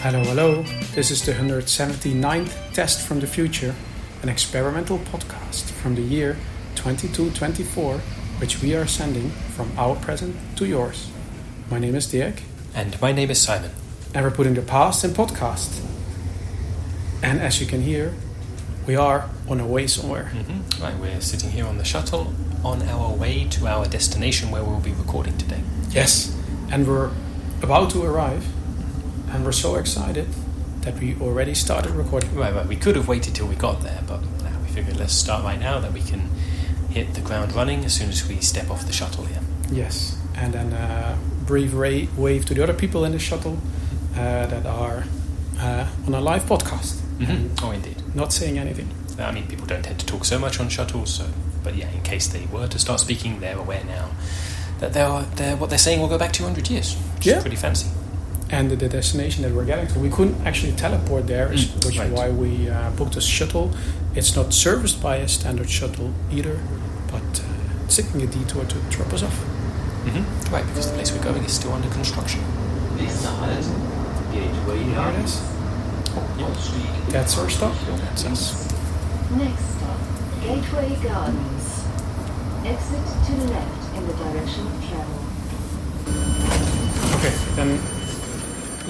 Hello, hello. This is the 179th Test from the Future, an experimental podcast from the year 2224, which we are sending from our present to yours. My name is Dirk. And my name is Simon. And we're putting the past in podcast. And as you can hear, we are on our way somewhere. Mm-hmm. Right, we're sitting here on the shuttle on our way to our destination where we'll be recording today. Yes, and we're about to arrive. And we're so excited that we already started recording. Right. We could have waited till we got there, but now we figured let's start right now, that we can hit the ground running as soon as we step off the shuttle here. Yes, and then brief wave to the other people in the shuttle that are on a live podcast. Mm-hmm. Oh, indeed. Not saying anything. I mean, people don't tend to talk so much on shuttles, but yeah, in case they were to start speaking, they're aware now that what they're saying will go back 200 years, which is pretty fancy. And the destination that we're getting to, we couldn't actually teleport there, which is why we booked a shuttle. It's not serviced by a standard shuttle either, but it's taking a detour to drop us off. Mm-hmm. Right, because the place we're going is still under construction. Here it is. That's our stop. That's us. Next stop, Gateway Gardens. Exit to the left in the direction of travel. Okay, then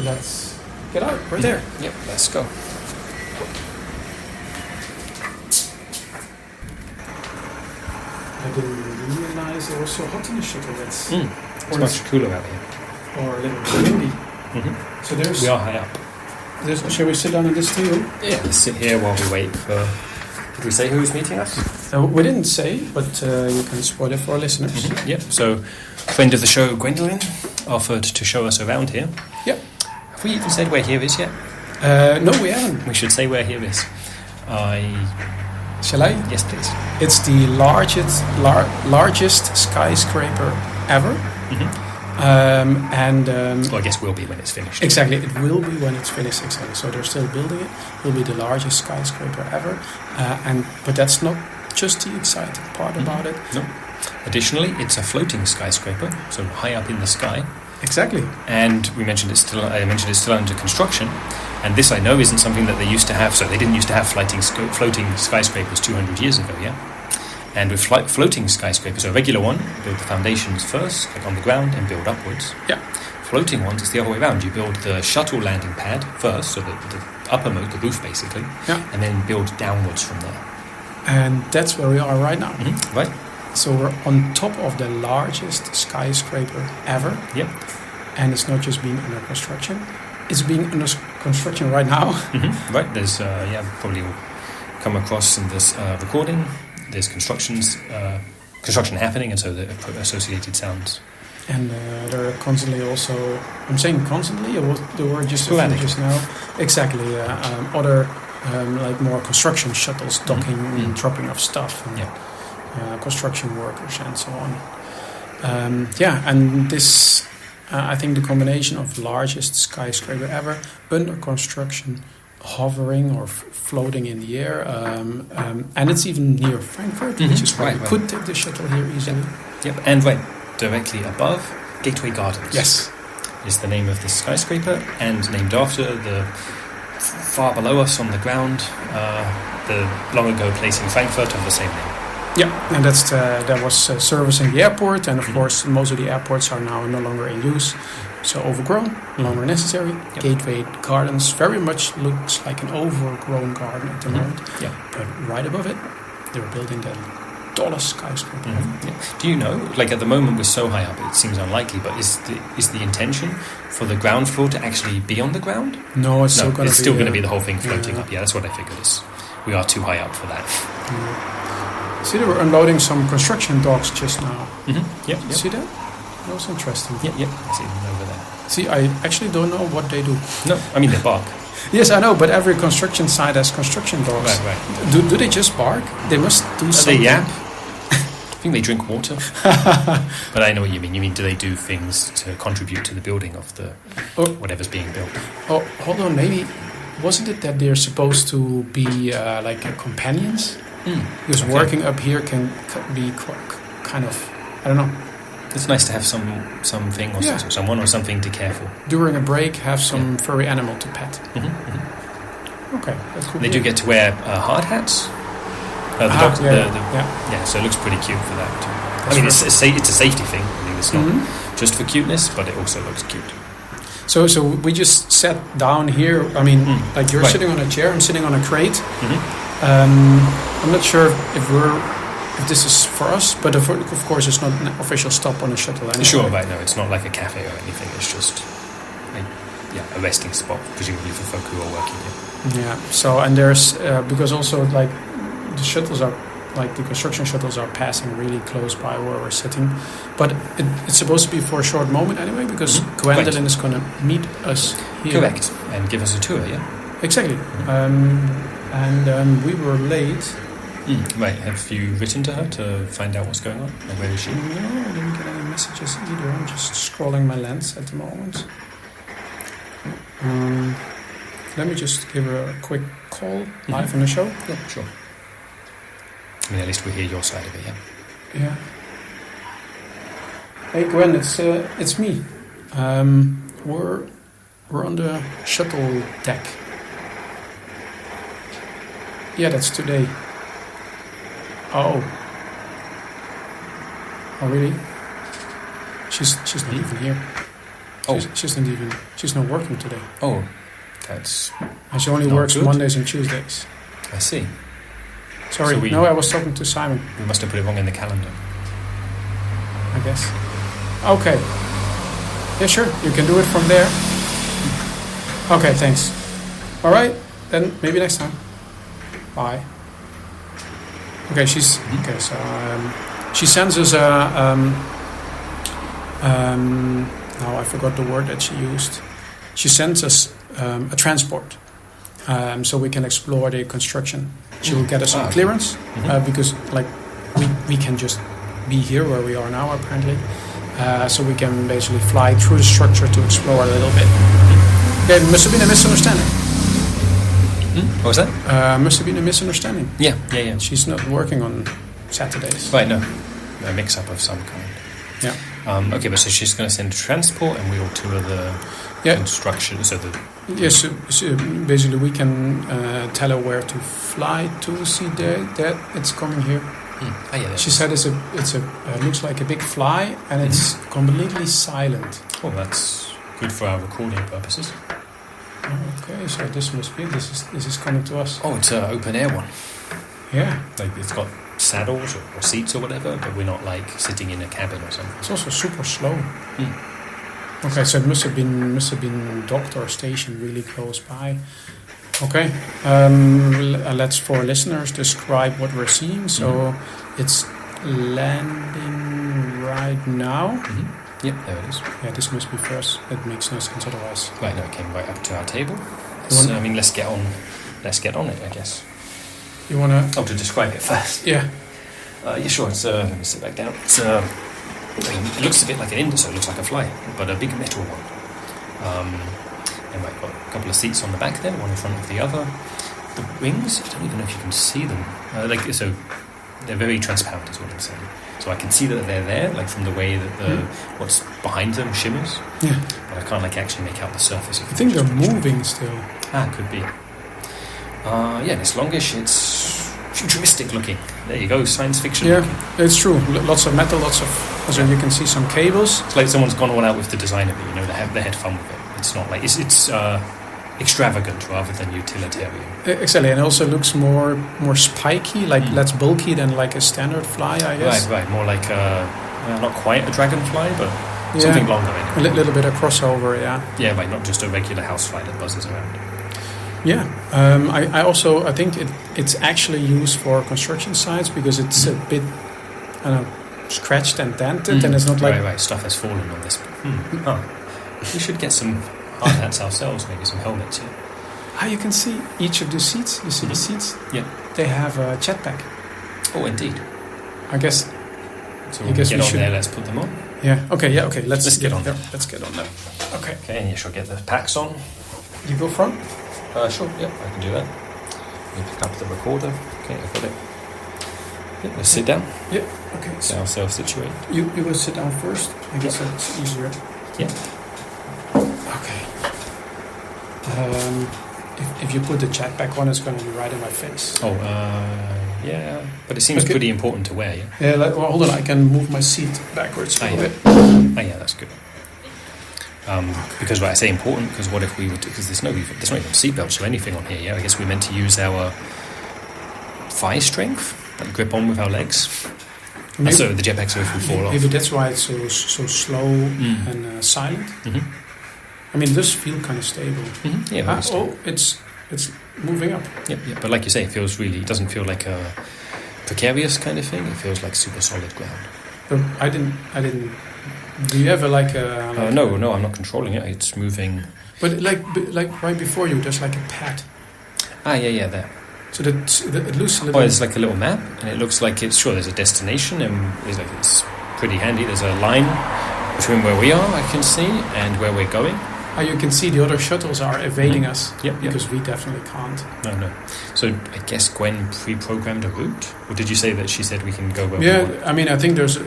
let's get out. We're there. Yep, let's go. I didn't realize it was so hot in the shuttle. It's much cooler out here. Or a little bit windy. Mm-hmm. So we are high up. Shall we sit down at this table? Yeah, let's sit here while we wait for... Did we say who's meeting us? We didn't say, but you can spoil it for our listeners. Mm-hmm. Yep, so friend of the show, Gwendolyn, offered to show us around here. Yep. Have we even said where here is yet? No, we haven't. We should say where here is. Shall I? Yes, please. It's the largest skyscraper ever. Mm-hmm. Well, I guess will be when it's finished. Exactly, it will be when it's finished. Exactly. So they're still building it. It will be the largest skyscraper ever. But that's not just the exciting part about it. No. Additionally, it's a floating skyscraper, so high up in the sky. Exactly. And I mentioned it's still under construction. And this I know isn't something that they used to have. So they didn't used to have floating skyscrapers 200 years ago, yeah? And with floating skyscrapers, so a regular one, build the foundations first, like on the ground, and build upwards. Yeah. Floating ones, it's the other way around. You build the shuttle landing pad first, so the uppermost, the roof basically, and then build downwards from there. And that's where we are right now. Mm-hmm. Right. So we're on top of the largest skyscraper ever. Yep. And it's not just being under construction. It's being under construction right now. Mm-hmm. Right. There's, probably will come across in this recording. There's construction happening, and so the associated sounds. And there are constantly also, I'm saying constantly, or there were just a few just now. Exactly. Other, like more construction shuttles docking and dropping off stuff. And, construction workers and so on. And this, I think the combination of largest skyscraper ever, under construction, hovering or floating in the air, and it's even near Frankfurt, which is why we could take the shuttle here easily. Yep, and right directly above, Gateway Gardens. Yes, is the name of the skyscraper, and named after the far below us on the ground, the long ago place in Frankfurt of the same name. Yeah, and that was servicing the airport, and of course most of the airports are now no longer in use. So overgrown, no longer necessary. Yep. Gateway Gardens very much looks like an overgrown garden at the moment. Yeah. But right above it, they're building the tallest skyscraper. Yeah. Do you know, like at the moment we're so high up, it seems unlikely, but is the intention for the ground floor to actually be on the ground? No, it's still going to be the whole thing floating up. Yeah, that's what I figured. We are too high up for that. See, they were unloading some construction docks just now. Mm-hmm. Yep. See that? That was interesting. Yep. I see them over there. See, I actually don't know what they do. No, I mean they bark. Yes, I know, but every construction site has construction dogs. Right. Do they just bark? They must do something. They yap. I think they drink water. But I know what you mean. You mean, do they do things to contribute to the building of the whatever's being built? Oh, hold on. Maybe wasn't it that they're supposed to be like companions? Because working up here can be kind of, I don't know. It's nice to have something or someone or something to care for. During a break, have some furry animal to pet. Okay, that's cool. They do get to wear hard hats. So it looks pretty cute for that too. It's a safety thing. I mean, it's not just for cuteness, but it also looks cute. So we just sat down here. I mean, like you're sitting on a chair, I'm sitting on a crate. I'm not sure if this is for us, but of course it's not an official stop on a shuttle anyway. Sure, right, no, it's not like a cafe or anything, it's just a resting spot, presumably for folk who are working here. Yeah, so, and there's, because also like the shuttles are, like the construction shuttles are passing really close by where we're sitting, but it's supposed to be for a short moment anyway, because Gwendolyn is going to meet us here. Correct, and give us a tour, yeah? Exactly. We were late. Right, have you written to her to find out what's going on? Like, where is she? No, I didn't get any messages either. I'm just scrolling my lens at the moment. Let me just give her a quick call live on the show. Yeah, sure. I mean, at least we hear your side of it, yeah? Yeah. Hey Gwen, it's me. We're on the shuttle deck. Yeah, that's today. Oh, really? She's not even here. She's not working today. Oh, that's. And she only works Mondays and Tuesdays. I see. Sorry, I was talking to Simon. We must have put it wrong in the calendar. I guess. Okay. Yeah, sure. You can do it from there. Okay, thanks. All right, then maybe next time. Bye. Okay, so she sends us I forgot the word that she used. She sends us a transport, so we can explore the construction. She will get us some clearance because like we can just be here where we are now apparently, so we can basically fly through the structure to explore a little bit. Okay, must have been a misunderstanding. What was that? Must have been a misunderstanding. Yeah. She's not working on Saturdays. Right, no. A mix-up of some kind. Yeah. Okay, but so she's going to send transport and we'll tour the construction. So so basically we can tell her where to fly to see that it's coming here. She said it looks like a big fly and it's completely silent. Oh, that's good for our recording purposes. Okay, so this must be this is coming to us. Oh, it's an open air one. Yeah, like it's got saddles or seats or whatever, but we're not like sitting in a cabin or something. It's also super slow. Okay, so it must have been docked or stationed really close by. Okay, let's for listeners describe what we're seeing. So it's landing right now. Yep, there it is. Yeah, this must be first. It makes no sense otherwise. Right, no, it came right up to our table. So, I mean, let's get on it, I guess. You wanna? Oh, to describe it first. Yeah. Yeah, sure. It's let me sit back down. It's it looks a bit like an Indus, so it looks like a fly, but a big metal one. And we've got a couple of seats on the back there, one in front of the other. The wings, I don't even know if you can see them. So they're very transparent, is what I'm saying. So I can see that they're there, like from the way that what's behind them shimmers. Yeah. But I can't actually make out the surface. I think they're moving still. Could be. It's longish. It's futuristic looking. There you go, science fiction. Yeah, it's true. Lots of metal, so you can see some cables. It's like someone's gone all out with the design of it. They had fun with it. It's not like it's extravagant rather than utilitarian. Exactly, and it also looks more spiky, like less bulky than like a standard fly, I guess. Right. More like not quite a dragonfly, but something longer. Anyway. A little bit of crossover, yeah. Yeah, right. Not just a regular housefly that buzzes around. Yeah, I think it's actually used for construction sites because it's a bit, scratched and dented, and it's not like right. Stuff has fallen on this. We should get some hard hats ourselves, maybe some helmets. Yeah. You can see each of the seats. You see the seats? Yeah. They have a jetpack. Oh, indeed. I guess. So we get on there. Let's put them on. Yeah. Okay. Yeah. Okay. Let's get on there. Let's get on there. Okay. Okay, and you shall get the packs on. You go front. Sure, yeah, I can do that. Let me pick up the recorder. Okay, I've got it. Let's sit down. Yeah. Okay. Get ourselves situated. You will sit down first. I guess that's easier. Yeah. Okay. If you put the jetpack on, it's going to be right in my face. Oh, yeah. But it seems pretty important to wear, yeah? Yeah, well, hold on. I can move my seat backwards a bit. Oh, yeah, that's good. Because I say important, because what if we would... Because there's not even seatbelts or anything on here, yeah? I guess we're meant to use our thigh strength, like grip on with our legs. Maybe, so the jetpack so if we fall off. Maybe that's why it's so slow and silent. Mm-hmm. I mean, it does feel kind of stable. Mm-hmm. Yeah. It's moving up. Yep. But like you say, it doesn't feel like a precarious kind of thing. It feels like super solid ground. But I didn't. Do you ever No, I'm not controlling it. It's moving. But like right before you, there's like a pad. Yeah, there. So that it looks a little. Oh, it's like a little map, and it looks like there's a destination, and it's pretty handy. There's a line between where we are, I can see, and where we're going. You can see the other shuttles are evading us. Yep. Because we definitely can't. No. So I guess Gwen pre-programmed a route, or did you say that she said we can go where we want? Yeah, I mean, I think there's.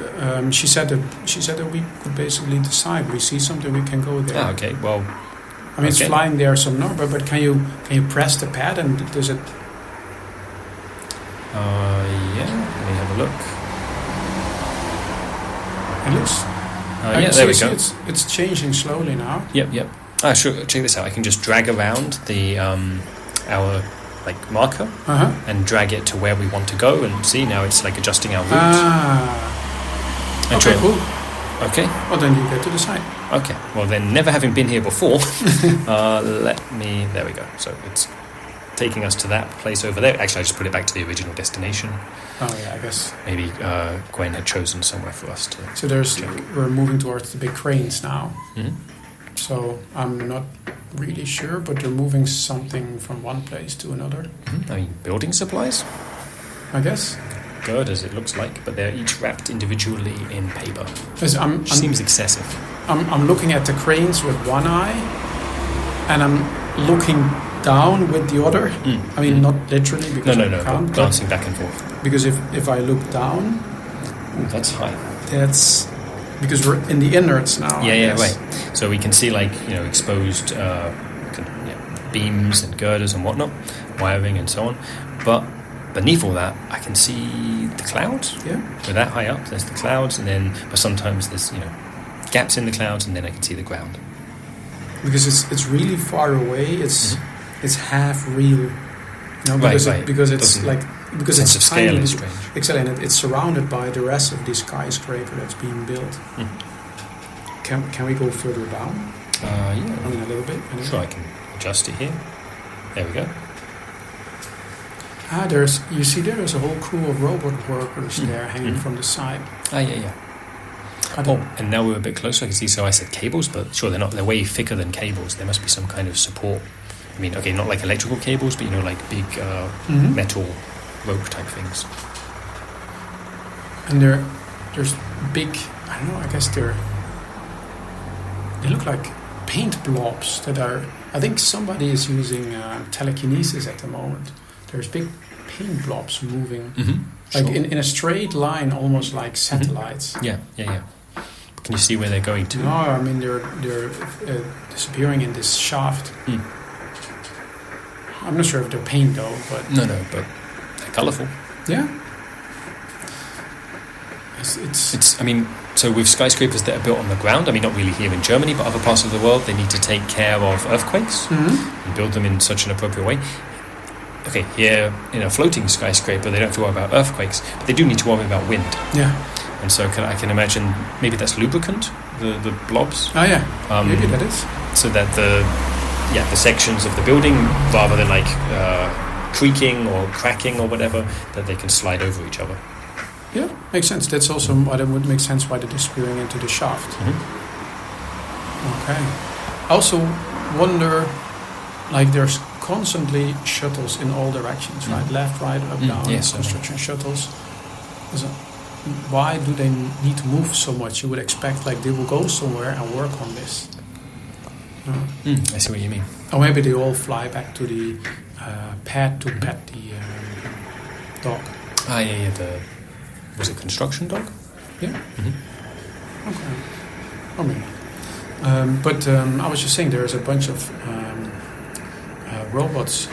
She said that we could basically decide. We see something, we can go there. Okay. Well, I mean, it's flying there some number, but can you press the pad and does it? Yeah. Let me have a look. It looks. Yeah, there we go. It's changing slowly now. Yep. Sure. Check this out. I can just drag around the our marker and drag it to where we want to go, and see now it's like adjusting our route. Okay, cool. Okay. Well, then you get to the side. Okay. Well, then, never having been here before, there we go. So it's taking us to that place over there. Actually, I just put it back to the original destination. Oh yeah, I guess. Maybe Gwen had chosen somewhere for us to. So we're moving towards the big cranes now. Mm-hmm. So I'm not really sure, but they're moving something from one place to another. Mm-hmm. I mean, building supplies, I guess. Girders, it looks like, but they're each wrapped individually in paper. Which seems excessive. I'm looking at the cranes with one eye, and I'm looking down with the other. I mean, not literally because I can't. Glancing back and forth. Because if I look down, that's high. That's because we're in the innards now. Yeah, right. So we can see exposed beams and girders and whatnot, wiring and so on. But beneath all that, I can see the clouds. Yeah. We're that high up. There's the clouds, but sometimes there's gaps in the clouds, and then I can see the ground. Because it's really far away. It's half real. Because it's of scale is strange. Exactly, and it's surrounded by the rest of the skyscraper that's being built. Can we go further down? Yeah. I mean, a little bit. Anyway. Sure, I can adjust it here. There we go. There's a whole crew of robot workers there hanging from the side. Yeah. And now we're a bit closer. I can see. So I said cables, but sure, they're not. They're way thicker than cables. There must be some kind of support. I mean, okay, not like electrical cables, but like big metal rope type things. And there's big. I don't know. I guess they look like paint blobs that are. I think somebody is using telekinesis at the moment. There's big paint blobs moving, in a straight line, almost like satellites. Yeah. Can you see where they're going to? No, I mean they're disappearing in this shaft. I'm not sure if they're paint though, but no, but they're colourful. Yeah. It's. I mean, so with skyscrapers that are built on the ground, I mean, not really here in Germany, but other parts of the world, they need to take care of earthquakes and build them in such an appropriate way. Okay, here in a floating skyscraper, they don't have to worry about earthquakes, but they do need to worry about wind. Yeah. And so I can imagine maybe that's lubricant, the blobs. Oh yeah, maybe that is. So that the sections of the building, rather than creaking or cracking or whatever, that they can slide over each other. Yeah, makes sense. That's also why it would make sense why they're disappearing into the shaft. Okay. I also wonder, there's constantly shuttles in all directions, right? Left, right, up, down. Yes, construction shuttles. Why do they need to move so much? You would expect they will go somewhere and work on this. I see what you mean. Or maybe they all fly back to the pad to pet the dog. Yeah, the was it construction dog? Yeah. Mm-hmm. Okay. I mean, but I was just saying there's a bunch of robots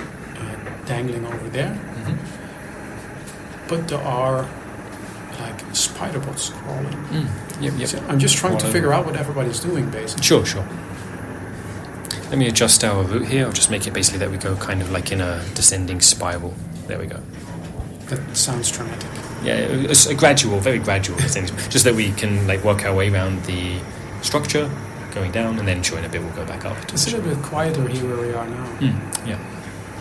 dangling over there, but there are like spider bots crawling. Yep. So I'm just trying to figure out what everybody's doing, basically. Sure. Let me adjust our route here. I'll just make it basically that we go kind of like in a descending spiral. There we go. That sounds dramatic. Yeah, it's a gradual, very gradual descending. Just that we can like work our way around the structure, going down, and then sure in a bit we'll go back up. It's a little bit quieter here where we are now. Yeah.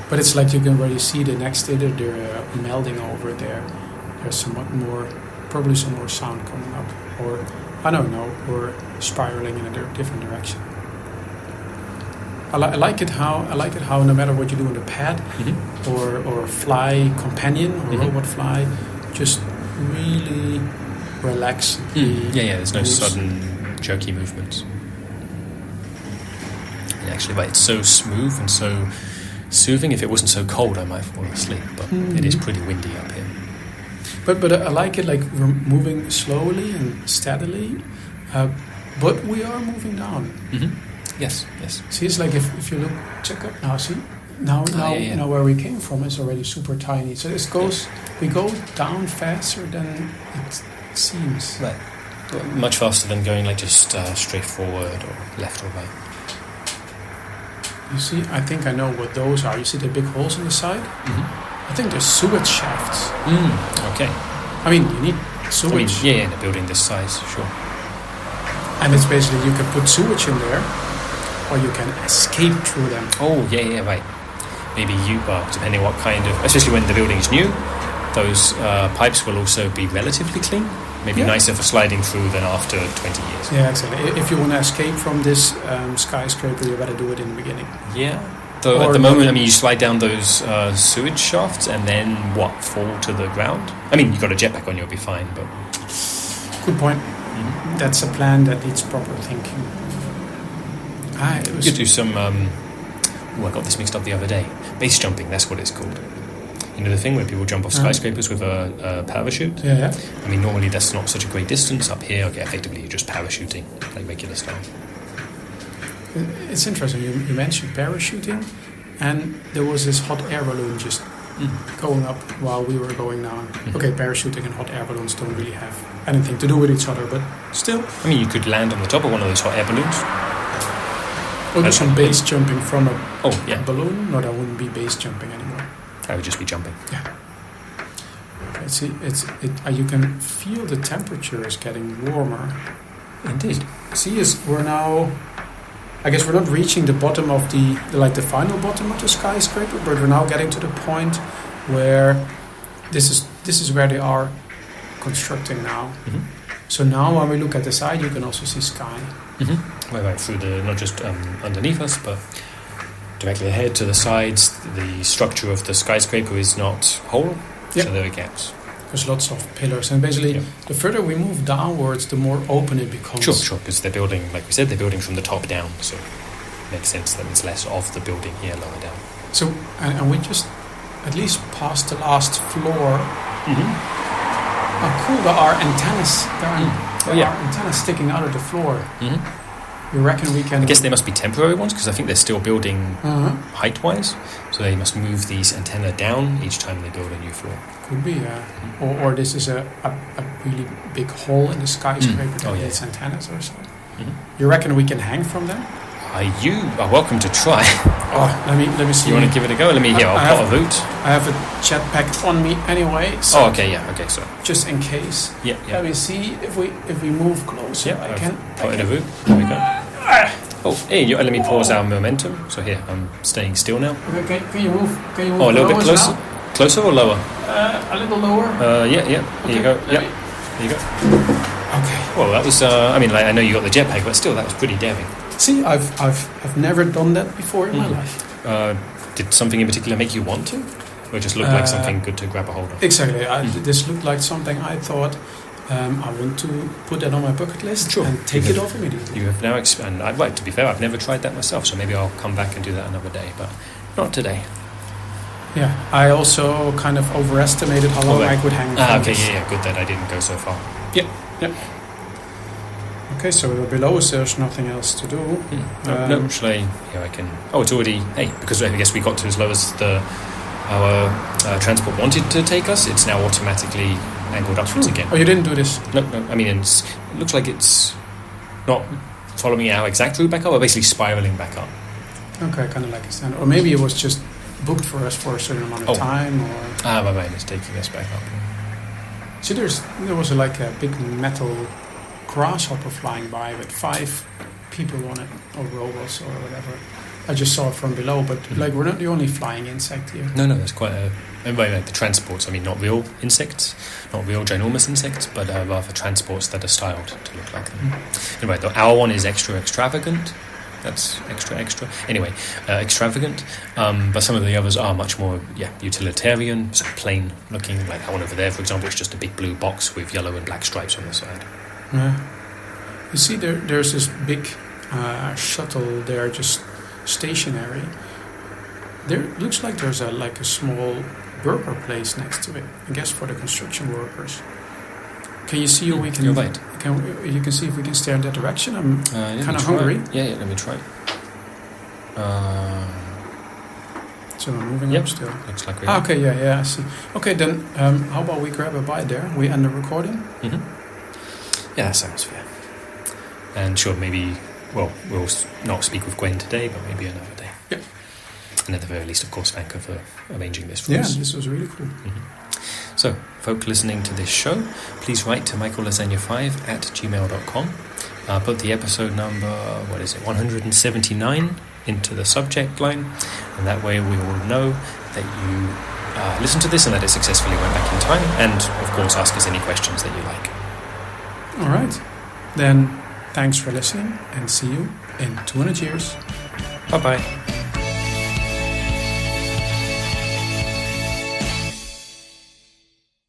But it's like you can already see the next day that they're melding over there. There's somewhat more, probably some more sound coming up, or I don't know, or spiraling in a different direction. I like it how no matter what you do on the pad or fly companion or robot fly, just really relax. There's no sudden jerky movements. And actually, right, it's so smooth and so soothing. If it wasn't so cold, I might fall asleep. But it is pretty windy up here. But I like it, like we're moving slowly and steadily, but we are moving down. Yes. See, it's like if you look, check up now. See, now where we came from is already super tiny. So this goes, we go down faster than it seems. Right. Much faster than going like just straight forward or left or right. You see, I think I know what those are. You see the big holes on the side? I think they're sewage shafts. Okay. I mean, you need sewage. In a building this size, sure. And it's basically you can put sewage in there, or you can escape through them. Oh, yeah, right. Maybe depending what kind of, especially when the building's new, those pipes will also be relatively clean. Maybe nicer for sliding through than after 20 years. Yeah, exactly. If you want to escape from this skyscraper, you better do it in the beginning. Yeah. Though at the moment, I mean, you slide down those sewage shafts and then fall to the ground? I mean, you've got a jetpack on, you'll be fine, but... Good point. That's a plan that needs proper thinking. You could do some... I got this mixed up the other day. Base jumping, that's what it's called. You know the thing where people jump off skyscrapers with a parachute? Yeah. I mean, normally that's not such a great distance. Up here, effectively you're just parachuting, like regular style. It's interesting. You mentioned parachuting, and there was this hot air balloon just going up while we were going down. Okay, parachuting and hot air balloons don't really have anything to do with each other, but still. I mean, you could land on the top of one of those hot air balloons. Or do some base jumping from a balloon? No, that wouldn't be base jumping anymore. That would just be jumping. Yeah. Okay, see, you can feel the temperature is getting warmer. Indeed. See, we're now... I guess we're not reaching the bottom of the final bottom of the skyscraper, but we're now getting to the point where this is where they are constructing now. So now when we look at the side, you can also see sky. Right through not just underneath us, but directly ahead to the sides. The structure of the skyscraper is not whole, so there are gaps. There's lots of pillars, and basically the further we move downwards, the more open it becomes. Sure, because they're building, like we said, they're building from the top down, so it makes sense that it's less of the building here lower down. So, and we just at least passed the last floor. Oh, cool, there are antennas. There are antennas sticking out of the floor. You reckon we can... I guess they must be temporary ones, because I think they're still building height-wise, so they must move these antenna down each time they build a new floor. Could be, or this is a really big hole in the skyscraper that needs antennas or so. You reckon we can hang from them? You are welcome to try. Let me see. You want to give it a go? I'll plot a route. I have a jetpack on me anyway. So so just in case. Yeah. Let me see if we move closer. I can plotted a route. There we go. Let me pause our momentum. So here, I'm staying still now. Okay, can you move? A little bit closer. Now? Closer or lower? A little lower. Yeah. Here you go. There you go. Okay. Well, that was. I know you got the jetpack, but still, that was pretty daring. See, I've never done that before in my life. Did something in particular make you want to, or it just looked like something good to grab a hold of? Exactly. This looked like something I thought I want to put that on my bucket list and take it off immediately. You have now to be fair, I've never tried that myself, so maybe I'll come back and do that another day, but not today. Yeah, I also kind of overestimated how long I could hang. Okay, good that I didn't go so far. Yeah. Okay, so below us there's nothing else to do. No, shall I? Yeah, I can. Oh, it's already. Hey, because I guess we got to as low as our transport wanted to take us. It's now automatically angled upwards again. Oh, you didn't do this? No. I mean, it looks like it's not following our exact route back up, but basically spiraling back up. Okay, kind of like a standard. Or maybe it was just booked for us for a certain amount of time. Or my mind is taking us back up. See, there was like a big metal grasshopper flying by with 5 people on it, or robots or whatever. I just saw it from below, but like we're not the only flying insect here. No, there's quite a... And by the transports, I mean not real insects, not real ginormous insects, but rather transports that are styled to look like them. Anyway, our one is extra extravagant. That's extra. Anyway, extravagant. But some of the others are much more, utilitarian, sort of plain looking. Like that one over there, for example, it's just a big blue box with yellow and black stripes on the side. Yeah. You see, there's this big shuttle there, just stationary. There looks like there's a small burger place next to it. I guess for the construction workers. Can you see if we can? You're right. You can see if we can stare in that direction. I'm kind of hungry. Yeah, let me try. So we're moving up still. Looks like we are. Okay, yeah, I see. Okay, then how about we grab a bite there? We end the recording. Mm-hmm. Yeah, that sounds fair. And sure, maybe. Well, we'll not speak with Gwen today, but maybe another day. Yep. And at the very least, of course, thank her for arranging this for us. Yeah, this was really cool. Mm-hmm. So, folk listening to this show, please write to michaellasagna5@gmail.com. Put the episode number, 179 into the subject line, and that way we will know that you listened to this and that it successfully went back in time, and of course ask us any questions that you like. All right. Then, thanks for listening, and see you in 200 years. Bye-bye.